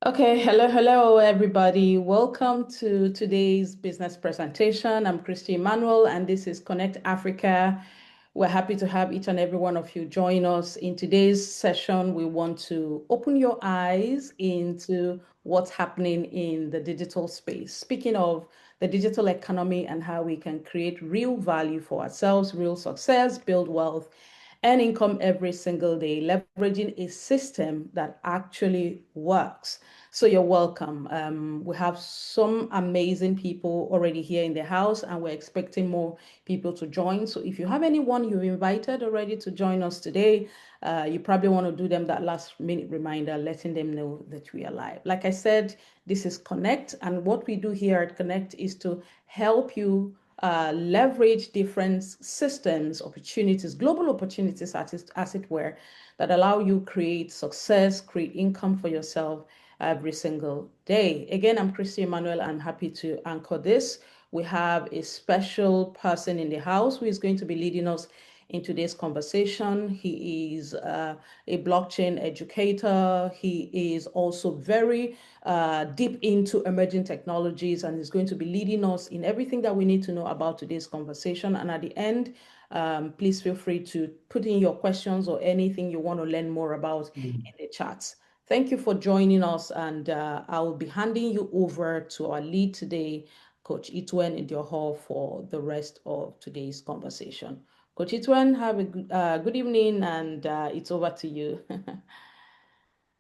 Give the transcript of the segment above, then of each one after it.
Okay, hello, everybody. Welcome to today's business presentation. I'm Christy Emmanuel, and this is Connect Africa. We're happy to have each and every one of you join us. In today's session, we want to open your eyes into what's happening in the digital space. Speaking of the digital economy and how we can create real value for ourselves, real success, build wealth and income every single day, leveraging a system that actually works. So you're welcome. We have some amazing people already here in the house, and we're expecting more people to join. So if you have anyone you've invited already to join us today, you probably want to do them that last minute reminder, letting them know that we are live. Like I said, this is Connect, and what we do here at Connect is to help you leverage different systems, opportunities, global opportunities, as it were, that allow you create success, create income for yourself every single day. Again, I'm Christy Emmanuel. I'm happy to anchor this. We have a special person in the house who is going to be leading us in today's conversation. He is a blockchain educator. He is also very deep into emerging technologies and is going to be leading us in everything that we need to know about today's conversation. And at the end, please feel free to put in your questions or anything you want to learn more about in the chats. Thank you for joining us, and I'll be handing you over to our lead today, Coach Itwen Idioho, for the rest of today's conversation. Coach Itwen, have a good evening, and it's over to you.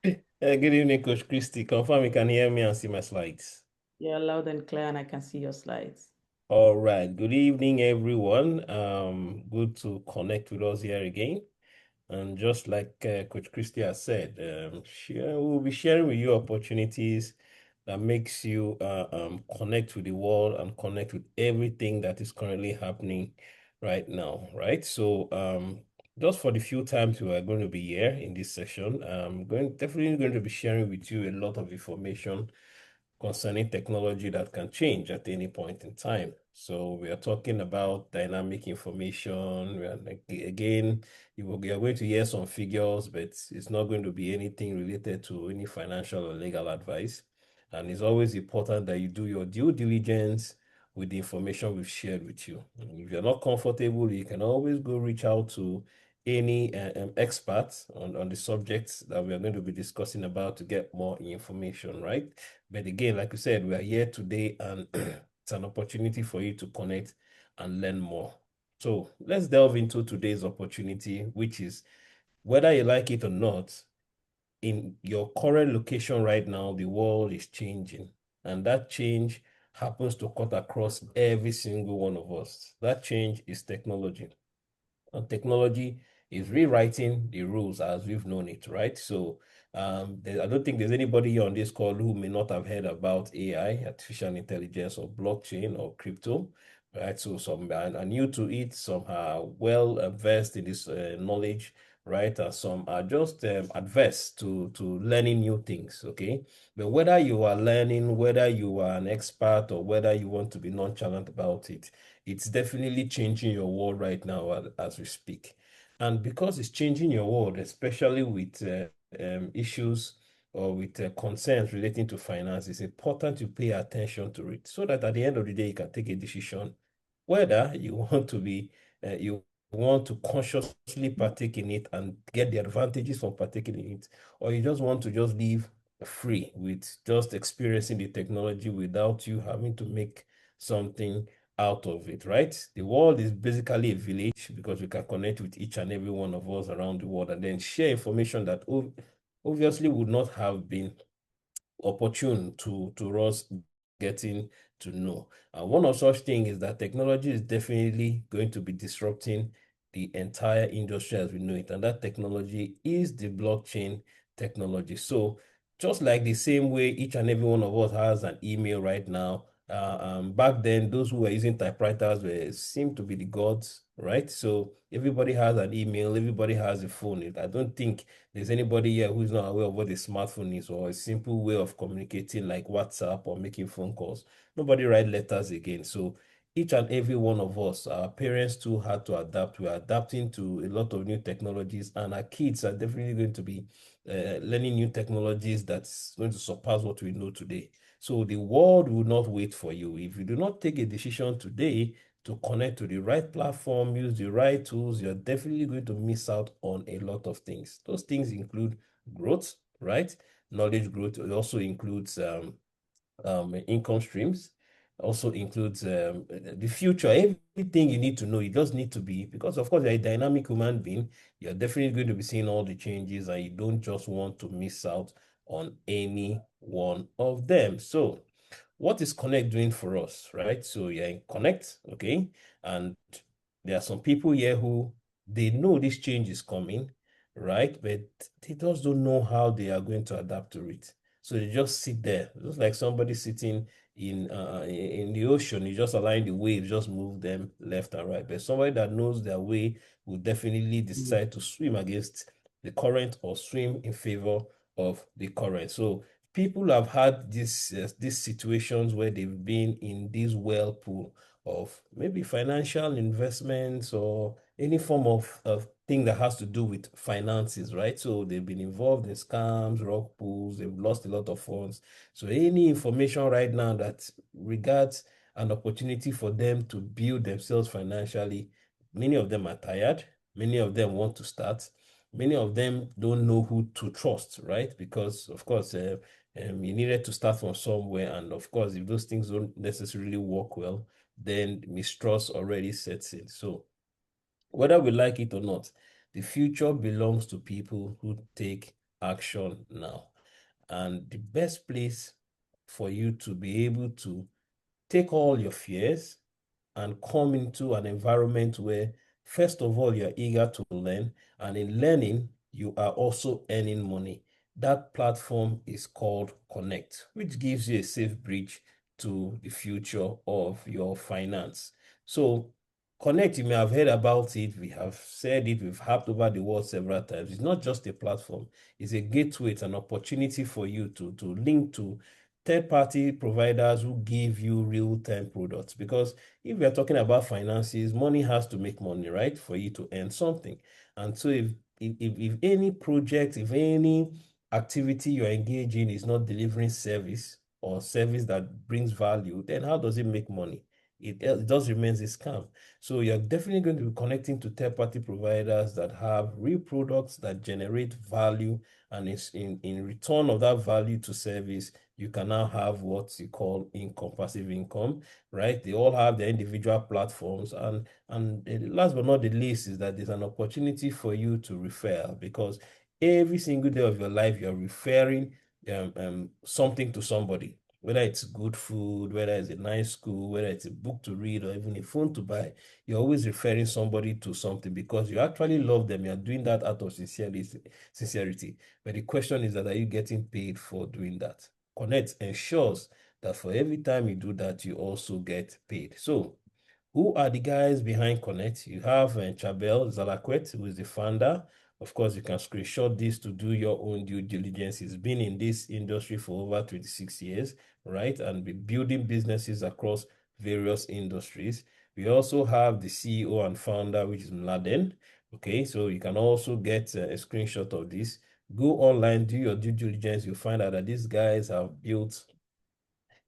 Good evening, Coach Christy. Confirm you can hear me and see my slides. You're loud and clear, and I can see your slides. All right. Good evening, everyone. Good to connect with us here again. And just like Coach Christy has said, we'll be sharing with you opportunities that makes you connect with the world and connect with everything that is currently happening right now, right? So just for the few times we are going to be here in this session, I'm definitely going to be sharing with you a lot of information concerning technology that can change at any point in time. So we are talking about dynamic information. We are again, you are going to hear some figures, but it's not going to be anything related to any financial or legal advice. And it's always important that you do your due diligence with the information we've shared with you. And if you're not comfortable, you can always go reach out to any experts on the subjects that we are going to be discussing about to get more information, right? But again, like we said, we are here today and it's an opportunity for you to connect and learn more. So let's delve into today's opportunity, which is whether you like it or not, in your current location right now, the world is changing. And that change happens to cut across every single one of us. That change is technology. And technology is rewriting the rules as we've known it, right? So I don't think there's anybody here on this call who may not have heard about AI, artificial intelligence, or blockchain or crypto, right? So some are new to it, some are well versed in this knowledge, right? And some are just adverse to learning new things, okay? But whether you are learning, whether you are an expert, or whether you want to be nonchalant about it, it's definitely changing your world right now as we speak. And because it's changing your world, especially with issues or with concerns relating to finance, it's important to pay attention to it so that at the end of the day, you can take a decision whether you want to you want to consciously partake in it and get the advantages from partaking in it, or you just want to just live free with just experiencing the technology without you having to make something out of it, right? The world is basically a village because we can connect with each and every one of us around the world and then share information that obviously would not have been opportune to us getting to know. And one of such things is that technology is definitely going to be disrupting the entire industry as we know it. And that technology is the blockchain technology. So just like the same way each and every one of us has an email right now, back then, those who were using typewriters seemed to be the gods, right? So everybody has an email, everybody has a phone. I don't think there's anybody here who's not aware of what a smartphone is or a simple way of communicating like WhatsApp or making phone calls. Nobody write letters again. So each and every one of us, our parents too had to adapt. We're adapting to a lot of new technologies, and our kids are definitely going to be learning new technologies that's going to surpass what we know today. So the world will not wait for you. If you do not take a decision today to connect to the right platform, use the right tools, you're definitely going to miss out on a lot of things. Those things include growth, right? Knowledge growth. It also includes income streams, also includes the future, everything you need to know. You just need to be, because of course you're a dynamic human being, you're definitely going to be seeing all the changes, and you don't just want to miss out on any one of them. So what is Connect doing for us, right? So you're in Connect, okay? And there are some people here who they know this change is coming, right? But they just don't know how they are going to adapt to it. So they just sit there, just like somebody sitting in the ocean. You just allowing the waves just move them left and right. But somebody that knows their way will definitely decide to swim against the current or swim in favor of the current. So people have had these situations where they've been in this whirlpool of maybe financial investments or any form of thing that has to do with finances, right? So they've been involved in scams, rock pools, they've lost a lot of funds. So any information right now that regards an opportunity for them to build themselves financially, many of them are tired, many of them want to start, many of them don't know who to trust, right? Because of course, you needed to start from somewhere. And of course, if those things don't necessarily work well, then mistrust already sets in. So whether we like it or not, the future belongs to people who take action now. And the best place for you to be able to take all your fears and come into an environment where, first of all, you're eager to learn, and in learning, you are also earning money. That platform is called Connect, which gives you a safe bridge to the future of your finance. So, Connect, you may have heard about it. We have said it, we've harped over the word several times. It's not just a platform, it's a gateway, it's an opportunity for you to link to third-party providers who give you real-time products. Because if we are talking about finances, money has to make money, right? For you to earn something. And so if any project, if any activity you're engaging is not delivering service or service that brings value, then how does it make money? It does remains a scam. So you're definitely going to be connecting to third-party providers that have real products that generate value, and it's in return of that value to service, you can now have what you call income, passive income, right? They all have their individual platforms, and last but not the least is that there's an opportunity for you to refer, because every single day of your life you're referring something to somebody, whether it's good food, whether it's a nice school, whether it's a book to read, or even a phone to buy. You're always referring somebody to something because you actually love them. You're doing that out of sincerity. But the question is that, are you getting paid for doing that? Connect ensures that for every time you do that, you also get paid. So who are the guys behind Connect? You have Chabel Zalakwet, who is the founder. Of course, you can screenshot this to do your own due diligence. He's been in this industry for over 26 years, right? And be building businesses across various industries. We also have the CEO and founder, which is Mladen. Okay, so you can also get a screenshot of this. Go online, do your due diligence. You'll find out that these guys have built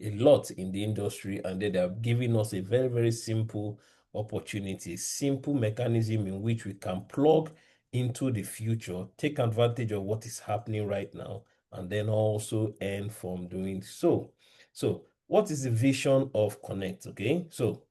a lot in the industry, and they are giving us a very, very simple opportunity, simple mechanism in which we can plug into the future, take advantage of what is happening right now, and then also earn from doing so. So, what is the vision of Connect? Okay, so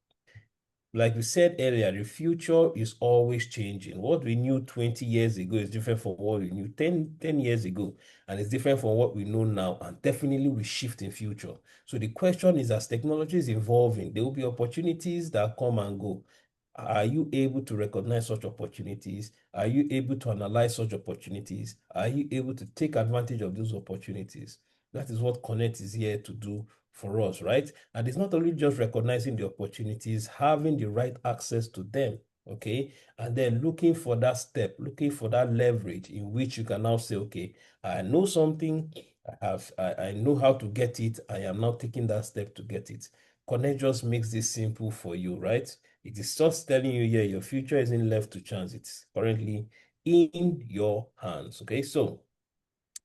like we said earlier, the future is always changing. What we knew 20 years ago is different from what we knew 10 years ago, and it's different from what we know now, and definitely we shift in future. So the question is, as technology is evolving, there will be opportunities that come and go. Are you able to recognize such opportunities? Are you able to analyze such opportunities? Are you able to take advantage of those opportunities? That is what Connect is here to do for us, right? And it's not only just recognizing the opportunities, having the right access to them, okay? And then looking for that step, looking for that leverage in which you can now say, okay, I know something, I know how to get it, I am now taking that step to get it. Connect just makes this simple for you, right? It is just telling you, yeah, your future isn't left to chance. It's currently in your hands. Okay, so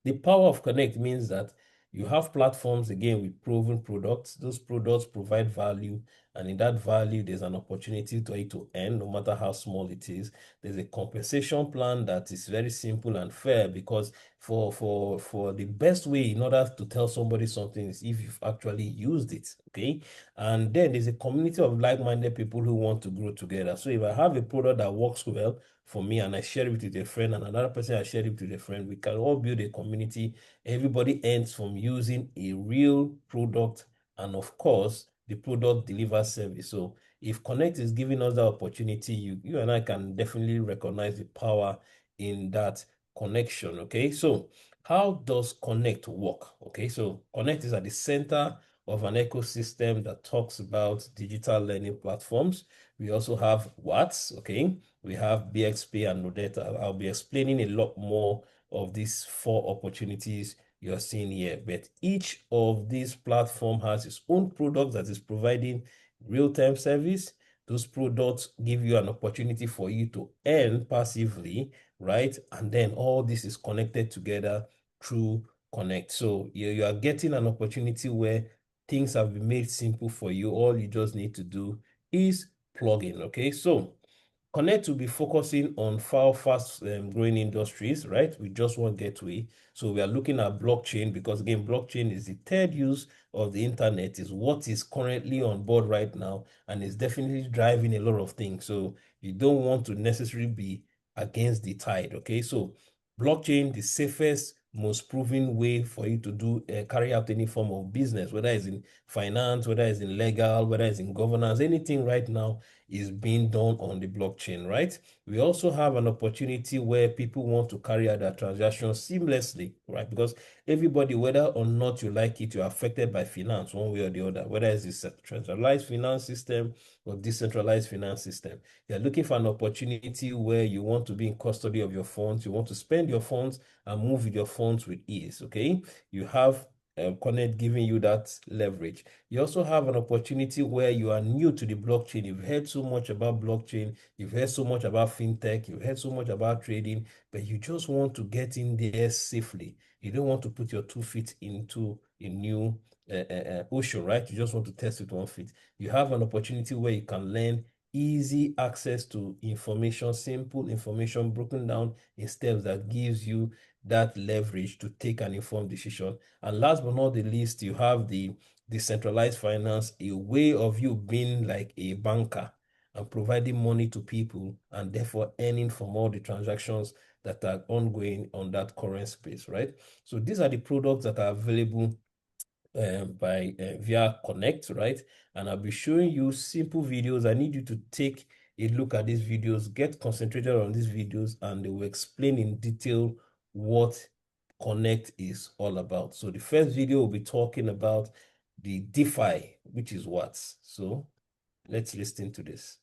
the power of Connect means that you have platforms again with proven products. Those products provide value, and in that value, there's an opportunity for you to earn, no matter how small it is. There's a compensation plan that is very simple and fair, because for the best way in order to tell somebody something is if you've actually used it. Okay, and then there's a community of like-minded people who want to grow together. So if I have a product that works well for me and I share it with a friend, and another person I share it with a friend, we can all build a community. Everybody ends from using a real product, and of course the product delivers service. So if Connect is giving us that opportunity, you and I can definitely recognize the power in that connection. Okay, so how does Connect work? Okay, so Connect is at the center of an ecosystem that talks about digital learning platforms. We also have Watts, okay? We have BXP and Nodeta. I'll be explaining a lot more of these four opportunities you're seeing here, but each of these platforms has its own product that is providing real-time service. Those products give you an opportunity for you to earn passively, right? And then all this is connected together through Connect. So you are getting an opportunity where things have been made simple for you. All you just need to do is plug in. Okay, so Connect will be focusing on fast growing industries, right? We just one gateway. So we are looking at blockchain, because again, blockchain is the third use of the internet, is what is currently on board right now, and is definitely driving a lot of things. So you don't want to necessarily be against the tide. Okay, so blockchain, the safest, most proven way for you to do carry out any form of business, whether it's in finance, whether it's in legal, whether it's in governance, anything right now is being done on the blockchain, right? We also have an opportunity where people want to carry out their transactions seamlessly, right? Because everybody, whether or not you like it, you're affected by finance one way or the other, whether it's a centralized finance system or decentralized finance system. You're looking for an opportunity where you want to be in custody of your funds, you want to spend your funds and move with your funds with ease, okay? You have Connect giving you that leverage. You also have an opportunity where you are new to the blockchain. You've heard so much about blockchain, you've heard so much about fintech, you've heard so much about trading, but you just want to get in there safely. You don't want to put your 2 feet into a new ocean, right? You just want to test with 1 foot. You have an opportunity where you can learn easy access to information, simple information broken down in steps that gives you that leverage to take an informed decision. And last but not the least, you have the decentralized finance, a way of you being like a banker and providing money to people, and therefore earning from all the transactions that are ongoing on that current space, right? So these are the products that are available by via Connect, right? And I'll be showing you simple videos. I need you to take a look at these videos, get concentrated on these videos, and they will explain in detail what Connect is all about. So the first video will be talking about the DeFi, which is what. So let's listen to this.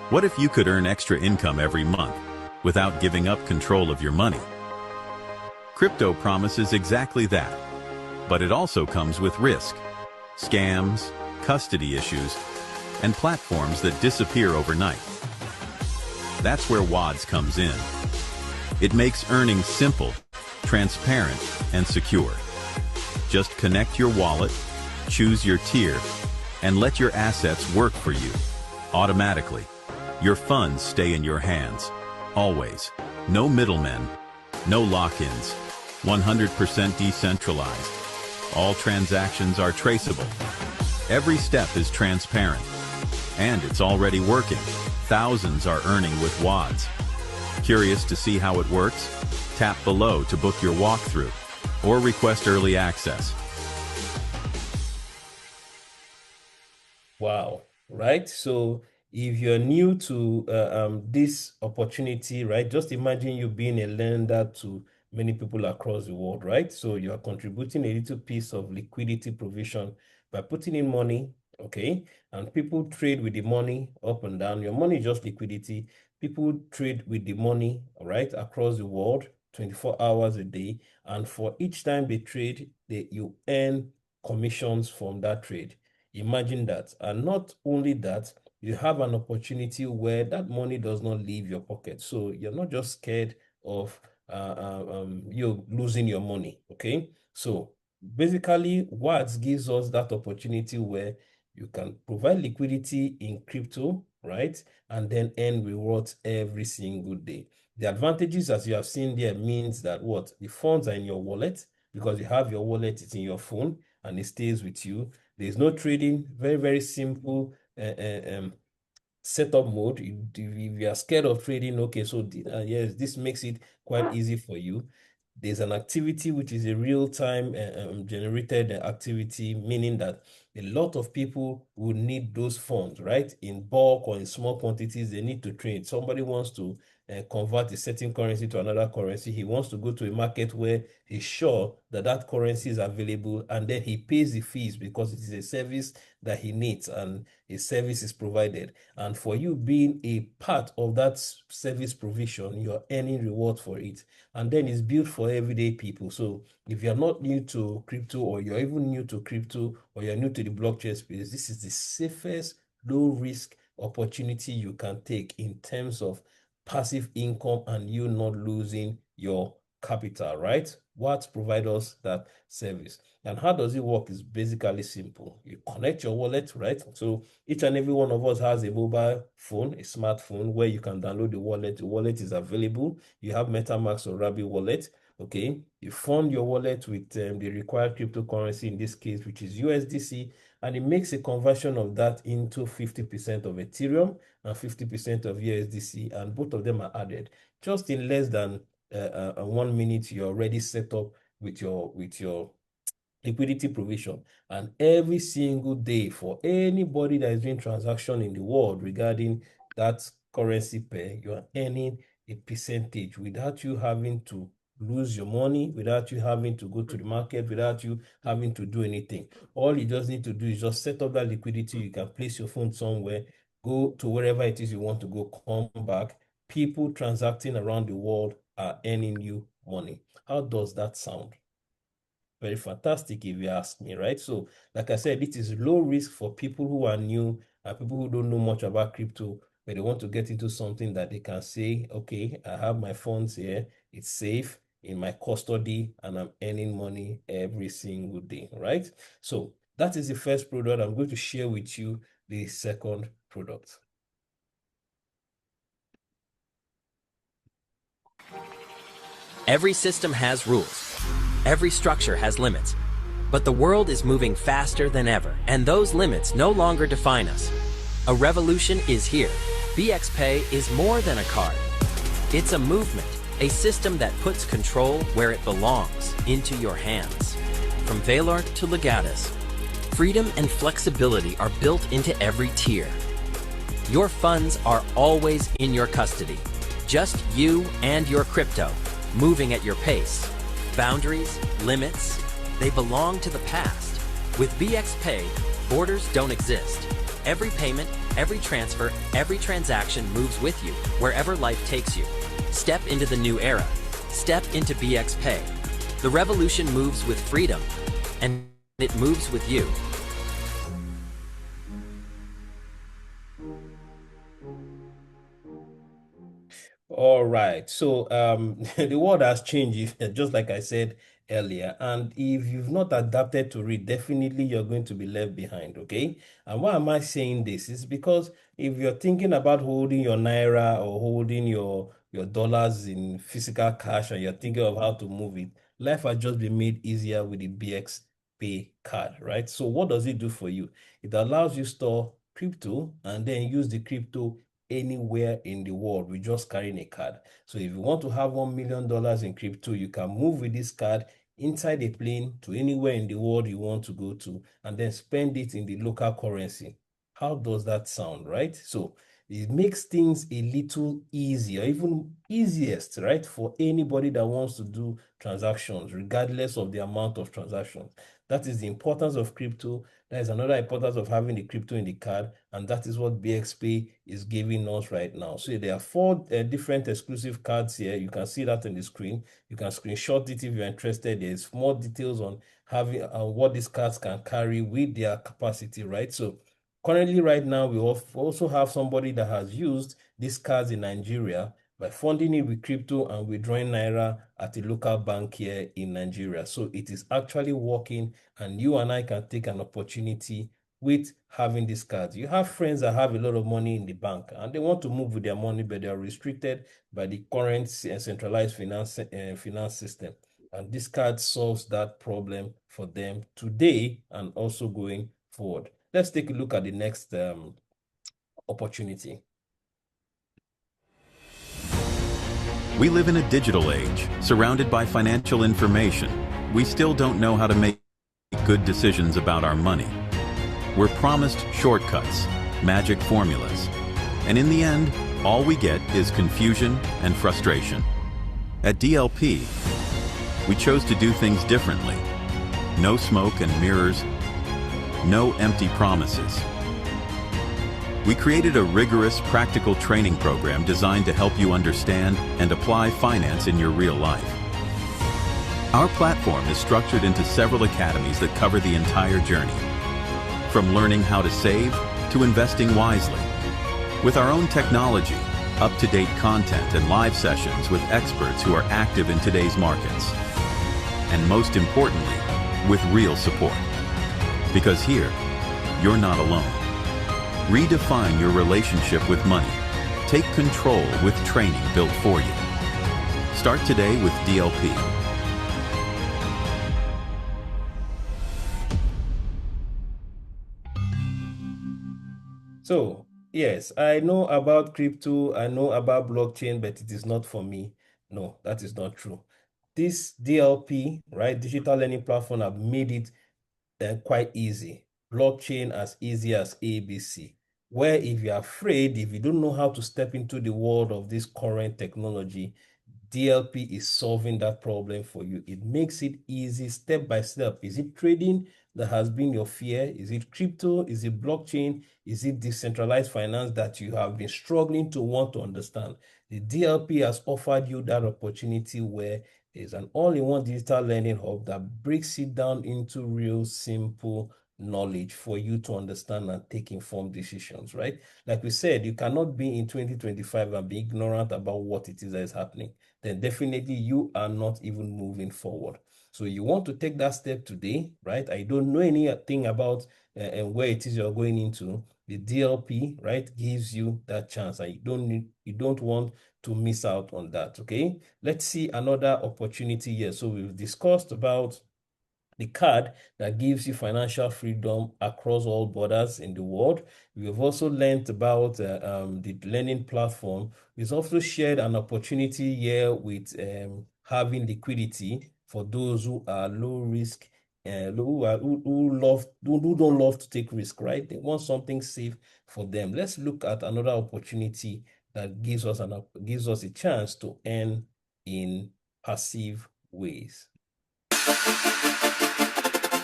What if you could earn extra income every month without giving up control of your money? Crypto promises exactly that, but it also comes with risk, scams, custody issues, and platforms that disappear overnight. That's where WADS comes in. It makes earning simple, transparent, and secure. Just connect your wallet, choose your tier, and let your assets work for you automatically. Your funds stay in your hands, always. No middlemen, no lock-ins, 100% decentralized. All transactions are traceable. Every step is transparent. And it's already working. Thousands are earning with WADS. Curious to see how it works? Tap below to book your walkthrough or request early access. Wow, right? So if you're new to this opportunity, right, just imagine you being a lender to many people across the world, right? So you are contributing a little piece of liquidity provision by putting in money, okay? And people trade with the money up and down. Your money is just liquidity. People trade with the money, right, across the world, 24 hours a day. And for each time they trade, you earn commissions from that trade. Imagine that. And not only that, you have an opportunity where that money does not leave your pocket. So you're not just scared of you losing your money. Okay. So basically, what gives us that opportunity where you can provide liquidity in crypto, right? And then earn rewards every single day. The advantages, as you have seen there, means that what? The funds are in your wallet because you have your wallet, it's in your phone and it stays with you. There's no trading, very, very simple setup mode. If you are scared of trading, okay, so yes, this makes it quite easy for you. There's an activity which is a real-time generated activity, meaning that a lot of people will need those funds, right? In bulk or in small quantities, they need to trade. Somebody wants to convert a certain currency to another currency. He wants to go to a market where he's sure that that currency is available, and then he pays the fees because it is a service that he needs and a service is provided. And for you being a part of that service provision, you're earning reward for it. And then it's built for everyday people. So if you're not new to crypto, or you're even new to crypto, or you're new to the blockchain space, this is the safest low risk opportunity you can take in terms of passive income and you not losing your capital, right? What provides us that service? And how does it work is basically simple. You connect your wallet, right? So each and every one of us has a mobile phone, a smartphone, where you can download the wallet. The wallet is available. You have MetaMask or Rabbit wallet. Okay, you fund your wallet with the required cryptocurrency, in this case, which is USDC, and it makes a conversion of that into 50% of Ethereum and 50% of USDC, and both of them are added. Just in less than 1 minute, you're already set up with your liquidity provision. And every single day, for anybody that is doing transaction in the world regarding that currency pair, you are earning a percentage without you having to lose your money, without you having to go to the market, without you having to do anything. All you just need to do is just set up that liquidity. You can place your phone somewhere, go to wherever it is you want to go, come back. People transacting around the world are earning you money. How does that sound? Very fantastic, if you ask me, right? So, like I said, it is low risk for people who are new and people who don't know much about crypto, but they want to get into something that they can say, okay, I have my funds here, it's safe in my custody, and I'm earning money every single day, right? So that is the first product. I'm going to share with you the second product. Every system has rules. Every structure has limits. But the world is moving faster than ever, and those limits no longer define us. A revolution is here. BXPay is more than a card. It's a movement, a system that puts control where it belongs, into your hands. From Valor to Legatus, freedom and flexibility are built into every tier. Your funds are always in your custody. Just you and your crypto, moving at your pace. Boundaries, limits, they belong to the past. With BXPay, borders don't exist. Every payment, every transfer, every transaction moves with you, wherever life takes you. Step into the new era. Step into BXPay. The revolution moves with freedom, and it moves with you. All right. So the world has changed, just like I said earlier. And if you've not adapted to it, definitely you're going to be left behind. Okay. And why am I saying this? Is because if you're thinking about holding your naira or holding your dollars in physical cash, and you're thinking of how to move it, life has just been made easier with the BX Pay card, right? So what does it do for you? It allows you store crypto and then use the crypto anywhere in the world with just carrying a card. So if you want to have $1 million in crypto, you can move with this card inside a plane to anywhere in the world you want to go to, and then spend it in the local currency. How does that sound, right? So it makes things a little easier, even easiest, right, for anybody that wants to do transactions, regardless of the amount of transactions. That is the importance of crypto. That is another importance of having the crypto in the card, and that is what BXP is giving us right now. So there are 4 different exclusive cards here. You can see that on the screen. You can screenshot it if you're interested. There's more details on having what these cards can carry with their capacity, right? So currently, right now, we also have somebody that has used these cards in Nigeria by funding it with crypto and withdrawing Naira at a local bank here in Nigeria. So it is actually working, and you and I can take an opportunity with having these cards. You have friends that have a lot of money in the bank and they want to move with their money, but they are restricted by the current centralized finance system. And this card solves that problem for them today and also going forward. Let's take a look at the next opportunity. We live in a digital age, surrounded by financial information. We still don't know how to make good decisions about our money. We're promised shortcuts, magic formulas, and in the end, all we get is confusion and frustration. At DLP, we chose to do things differently. No smoke and mirrors, no empty promises. We created a rigorous, practical training program designed to help you understand and apply finance in your real life. Our platform is structured into several academies that cover the entire journey, from learning how to save to investing wisely. With our own technology, up-to-date content, and live sessions with experts who are active in today's markets. And most importantly, with real support. Because here, you're not alone. Redefine your relationship with money. Take control with training built for you. Start today with DLP. So, yes, I know about crypto, I know about blockchain, but it is not for me. No, that is not true. This DLP, right, digital learning platform, have made it quite easy. Blockchain as easy as ABC. Where if you're afraid, if you don't know how to step into the world of this current technology, DLP is solving that problem for you. It makes it easy step by step. Is it trading that has been your fear? Is it crypto? Is it blockchain? Is it decentralized finance that you have been struggling to want to understand? The DLP has offered you that opportunity where there's an all-in-one digital learning hub that breaks it down into real simple knowledge for you to understand and take informed decisions, right? Like we said, you cannot be in 2025 and be ignorant about what it is that is happening. Then definitely you are not even moving forward. So you want to take that step today, right? I don't know anything about and where it is you're going into. The DLP, right, gives you that chance, and you don't want to miss out on that. Okay, let's see another opportunity here. So we've discussed about the card that gives you financial freedom across all borders in the world. We've also learned about the learning platform. We've also shared an opportunity here with having liquidity for those who are low risk, who don't love to take risk, right? They want something safe for them. Let's look at another opportunity that gives us a chance to earn in passive ways.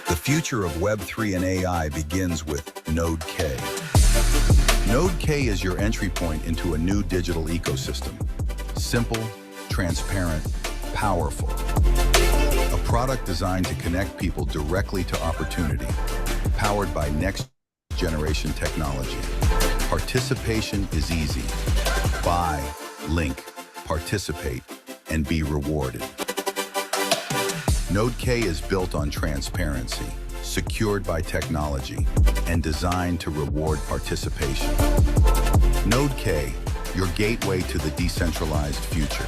The future of Web3 and AI begins with Node K. Node K is your entry point into a new digital ecosystem. Simple, transparent, powerful. A product designed to connect people directly to opportunity, powered by next-generation technology. Participation is easy. Buy, link, participate, and be rewarded. Node K is built on transparency, secured by technology, and designed to reward participation. Node K, your gateway to the decentralized future.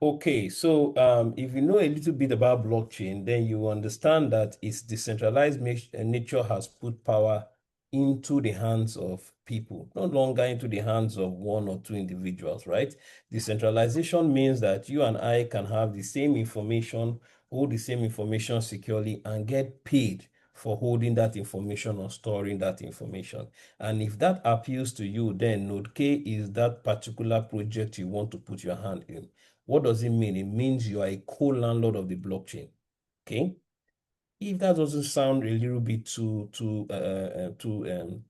Okay, so if you know a little bit about blockchain, then you understand that its decentralized nature has put power into the hands of people, no longer into the hands of one or two individuals, right? Decentralization means that you and I can have the same information, hold the same information securely, and get paid for holding that information or storing that information. And if that appeals to you, then Node K is that particular project you want to put your hand in. What does it mean? It means you are a co-landlord of the blockchain. Okay. If that doesn't sound a little bit too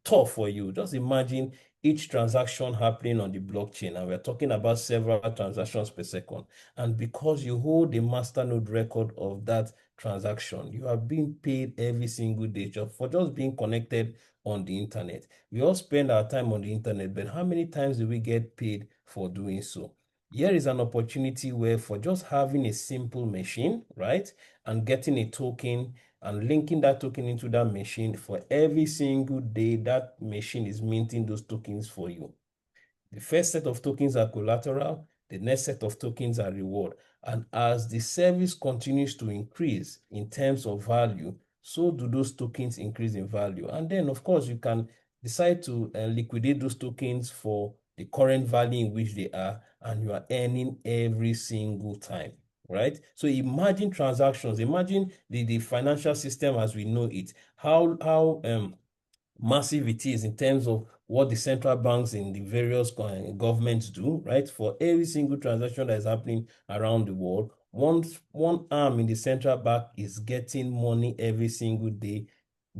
tough for you, just imagine each transaction happening on the blockchain, and we're talking about several transactions per second. And because you hold a masternode record of that transaction, you are being paid every single day for just being connected on the internet. We all spend our time on the internet, but how many times do we get paid for doing so? Here is an opportunity where for just having a simple machine, right, and getting a token and linking that token into that machine, for every single day that machine is minting those tokens for you. The first set of tokens are collateral, the next set of tokens are reward. And as the service continues to increase in terms of value, so do those tokens increase in value. And then, of course, you can decide to liquidate those tokens for the current value in which they are, and you are earning every single time, right? So imagine transactions, imagine the financial system as we know it, how massive it is in terms of what the central banks in the various governments do, right? For every single transaction that is happening around the world, one arm in the central bank is getting money every single day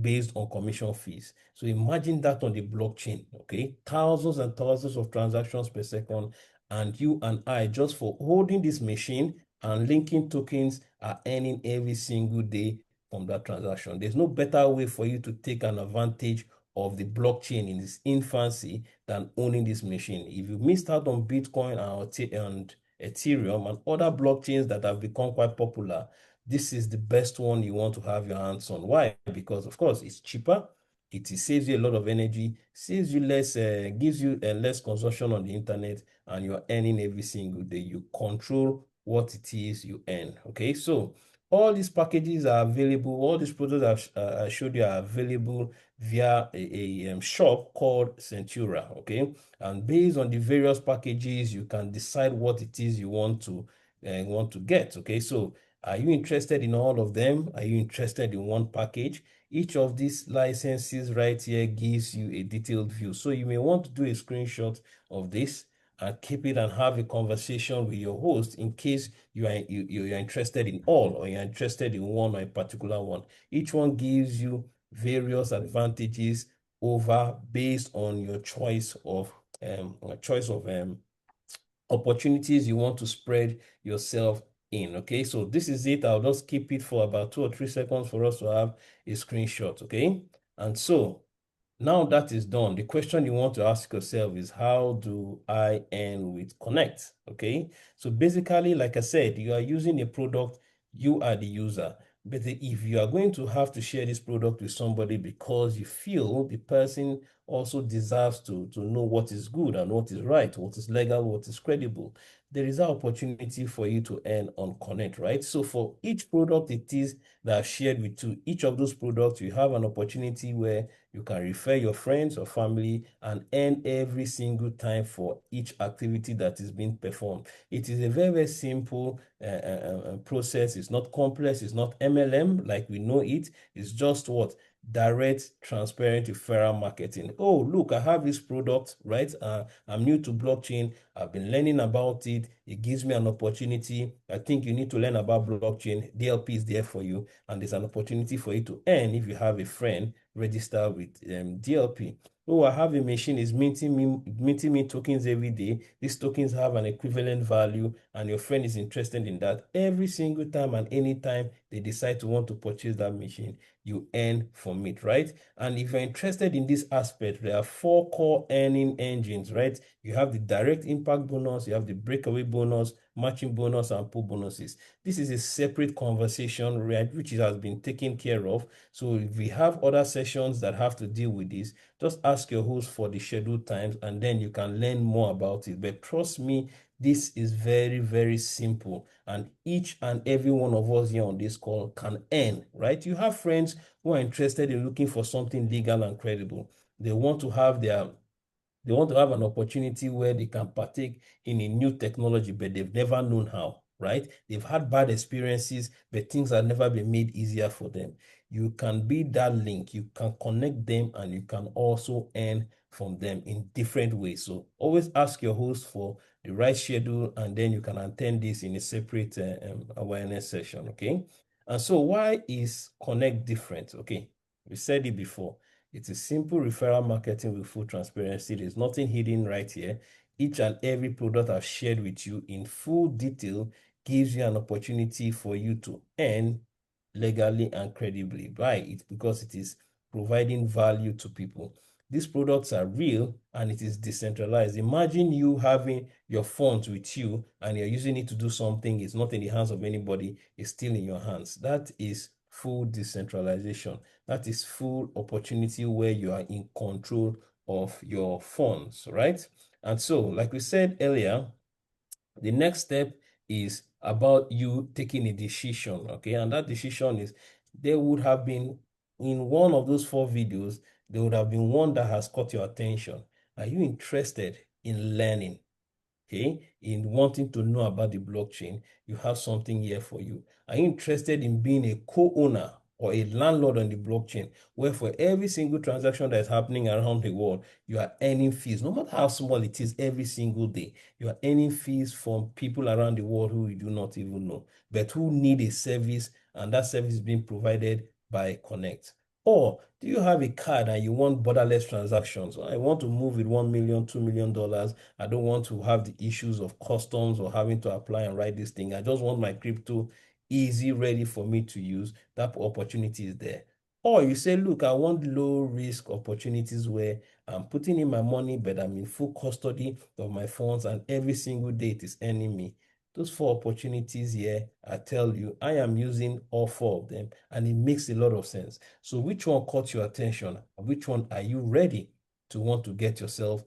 based on commission fees. So imagine that on the blockchain, okay? Thousands and thousands of transactions per second, and you and I, just for holding this machine and linking tokens, are earning every single day from that transaction. There's no better way for you to take an advantage of the blockchain in its infancy than owning this machine. If you missed out on Bitcoin and Ethereum and other blockchains that have become quite popular, this is the best one you want to have your hands on. Why? Because of course it's cheaper, it saves you a lot of energy, saves you less, gives you less consumption on the internet, and you're earning every single day. You control what it is you earn. Okay, so all these packages are available, all these products I showed you are available via a shop called Centura. Okay, and based on the various packages, you can decide what it is you want to get. Okay, so are you interested in all of them? Are you interested in one package? Each of these licenses right here gives you a detailed view. So you may want to do a screenshot of this and keep it and have a conversation with your host in case you're interested in all, or you're interested in one or a particular one. Each one gives you various advantages over based on your choice of opportunities you want to spread yourself in. Okay, so this is it. I'll just keep it for about 2 or 3 seconds for us to have a screenshot. Okay, and so now that is done, the question you want to ask yourself is, how do I earn with Connect? Okay, so basically, like I said, you are using a product, you are the user. But if you are going to have to share this product with somebody because you feel the person also deserves to know what is good and what is right, what is legal, what is credible, there is an opportunity for you to earn on Connect, right? So for each product it is that I've shared with you, each of those products, you have an opportunity where you can refer your friends or family and earn every single time for each activity that is being performed. It is a very, very simple process. It's not complex. It's not MLM like we know it. It's just what? Direct, transparent referral marketing. Oh, look, I have this product, right? I'm new to blockchain. I've been learning about it. It gives me an opportunity. I think you need to learn about blockchain. DLP is there for you, and there's an opportunity for you to earn if you have a friend register with DLP. Oh, I have a machine is minting me tokens every day. These tokens have an equivalent value, and your friend is interested in that. Every single time and anytime they decide to want to purchase that machine, you earn from it, right? And if you're interested in this aspect, there are 4 core earning engines, right? You have the direct impact bonus, you have the breakaway bonus, matching bonus, and pool bonuses. This is a separate conversation, right, which has been taken care of. So if we have other sessions that have to deal with this, just ask your host for the scheduled times, and then you can learn more about it. But trust me, this is very, very simple, and each and every one of us here on this call can earn, right? You have friends who are interested in looking for something legal and credible. They want to have an opportunity where they can partake in a new technology, but they've never known how, right? They've had bad experiences, but things have never been made easier for them. You can be that link, you can connect them, and you can also earn from them in different ways. So always ask your host for the right schedule, and then you can attend this in a separate awareness session, okay? And so why is Connect different? Okay, we said it before. It's a simple referral marketing with full transparency. There's nothing hidden right here. Each and every product I've shared with you in full detail gives you an opportunity for you to earn legally and credibly. Why? It's because it is providing value to people. These products are real and it is decentralized. Imagine you having your funds with you and you're using it to do something. It's not in the hands of anybody. It's still in your hands. That is full decentralization. That is full opportunity where you are in control of your funds, right? And so, like we said earlier, the next step is about you taking a decision, okay? And that decision is, there would have been, in one of those 4 videos, there would have been one that has caught your attention. Are you interested in learning? Okay, in wanting to know about the blockchain, you have something here for you. Are you interested in being a co-owner or a landlord on the blockchain, where for every single transaction that is happening around the world, you are earning fees, no matter how small it is, every single day? You are earning fees from people around the world who you do not even know, but who need a service, and that service is being provided by Connect. Or do you have a card and you want borderless transactions? I want to move with $1 million, $2 million. I don't want to have the issues of customs or having to apply and write this thing. I just want my crypto easy, ready for me to use. That opportunity is there. Or you say, look, I want low risk opportunities where I'm putting in my money, but I'm in full custody of my funds, and every single day it is earning me. Those 4 opportunities here, I tell you, I am using all 4 of them, and it makes a lot of sense. So which one caught your attention? Which one are you ready to want to get yourself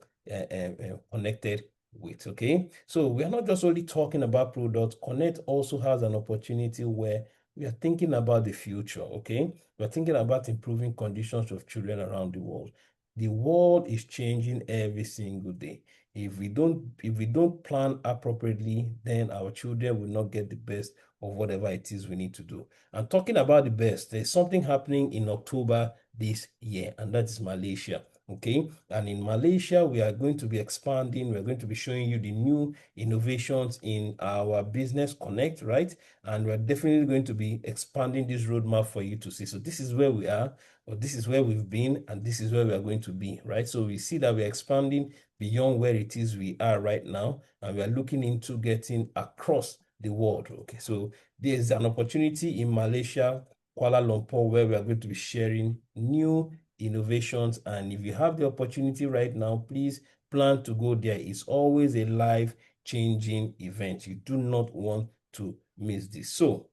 connected with? Okay, so we are not just only talking about products. Connect also has an opportunity where we are thinking about the future. Okay, we're thinking about improving conditions of children around the world. The world is changing every single day. If we don't plan appropriately, then our children will not get the best of whatever it is we need to do. And talking about the best, there's something happening in October this year, and that is Malaysia. Okay, and in Malaysia, we are going to be expanding. We're going to be showing you the new innovations in our business connect, right? And we're definitely going to be expanding this roadmap for you to see. So this is where we are, or this is where we've been, and this is where we are going to be, right? So we see that we're expanding beyond where it is we are right now, and we are looking into getting across the world. Okay, so there's an opportunity in Malaysia, Kuala Lumpur, where we are going to be sharing new innovations. And if you have the opportunity right now, please plan to go there. It's always a life-changing event. You do not want to miss this. So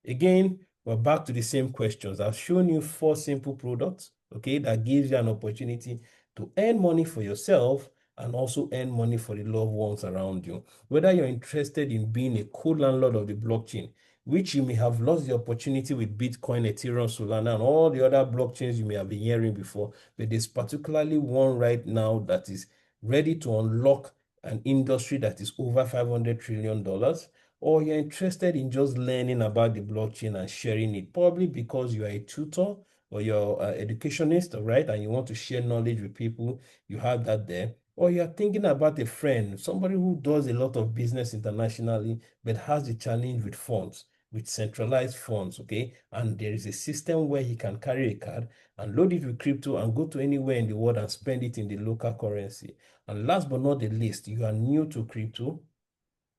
again, we're back to the same questions. I've shown you 4 simple products, okay, that gives you an opportunity to earn money for yourself and also earn money for the loved ones around you. Whether you're interested in being a co-landlord of the blockchain, which you may have lost the opportunity with Bitcoin, Ethereum, Solana, and all the other blockchains you may have been hearing before, but there's particularly one right now that is ready to unlock an industry that is over $500 trillion. Or you're interested in just learning about the blockchain and sharing it, probably because you are a tutor or you're an educationist, right? And you want to share knowledge with people, you have that there. Or you're thinking about a friend, somebody who does a lot of business internationally, but has a challenge with funds, with centralized funds, okay? And there is a system where he can carry a card and load it with crypto and go to anywhere in the world and spend it in the local currency. And last but not the least, you are new to crypto,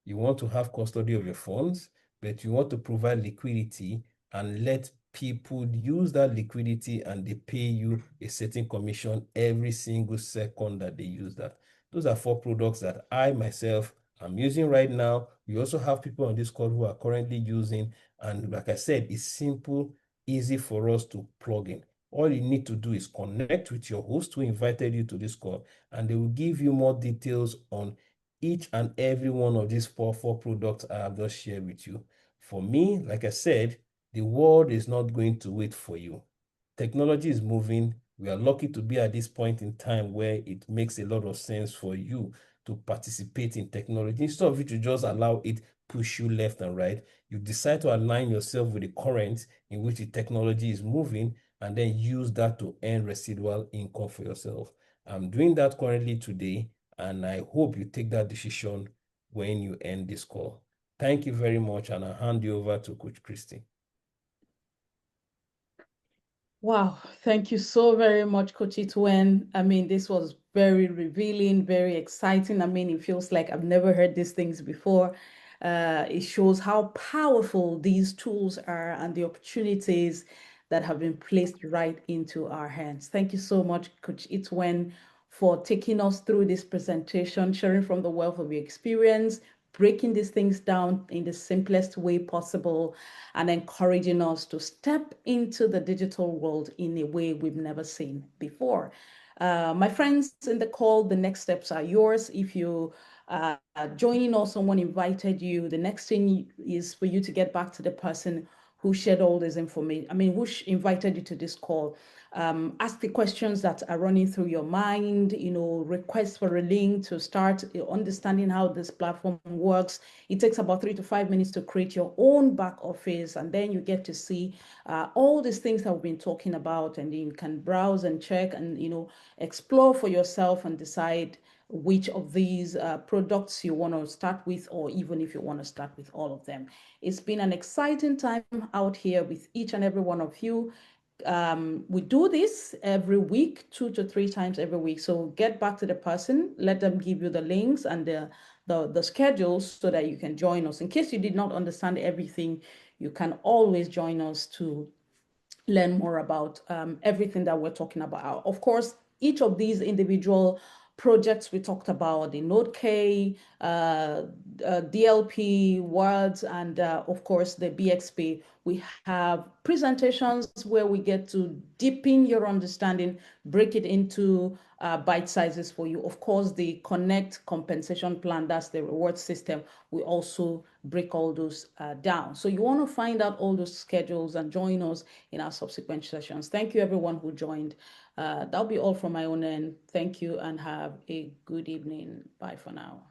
you want to have custody of your funds, but you want to provide liquidity and let people use that liquidity, and they pay you a certain commission every single second that they use that. Those are 4 products that I myself am using right now. We also have people on this call who are currently using, and like I said, it's simple, easy for us to plug in. All you need to do is connect with your host who invited you to this call, and they will give you more details on each and every one of these 4 products I have just shared with you. For me, like I said, the world is not going to wait for you. Technology is moving. We are lucky to be at this point in time where it makes a lot of sense for you to participate in technology. Instead of you to just allow it push you left and right, you decide to align yourself with the current in which the technology is moving, and then use that to earn residual income for yourself. I'm doing that currently today, and I hope you take that decision when you end this call. Thank you very much, and I'll hand you over to Coach Christy. Wow, thank you so very much, Coach Itwen. I mean, this was very revealing, very exciting. I mean, it feels like I've never heard these things before. It shows how powerful these tools are and the opportunities that have been placed right into our hands. Thank you so much, Coach Itwen, for taking us through this presentation, sharing from the wealth of your experience, breaking these things down in the simplest way possible, and encouraging us to step into the digital world in a way we've never seen before. My friends in the call, the next steps are yours. If you joining or someone invited you, the next thing is for you to get back to the person who shared all this information. I mean, who invited you to this call. Ask the questions that are running through your mind, request for a link to start understanding how this platform works. It takes about 3 to 5 minutes to create your own back office, and then you get to see all these things that we've been talking about, and you can browse and check and, explore for yourself and decide which of these products you want to start with, or even if you want to start with all of them. It's been an exciting time out here with each and every one of you. We do this every week, 2 to 3 times every week. So get back to the person, let them give you the links and the schedules so that you can join us. In case you did not understand everything, you can always join us to learn more about everything that we're talking about. Of course, each of these individual projects we talked about, the Node-K, DLP, words, and of course the BXP, we have presentations where we get to deepen your understanding, break it into bite sizes for you. Of course, the Connect compensation plan, that's the reward system, we also break all those down. So you want to find out all those schedules and join us in our subsequent sessions. Thank you everyone who joined. That'll be all from my own end. Thank you and have a good evening. Bye for now.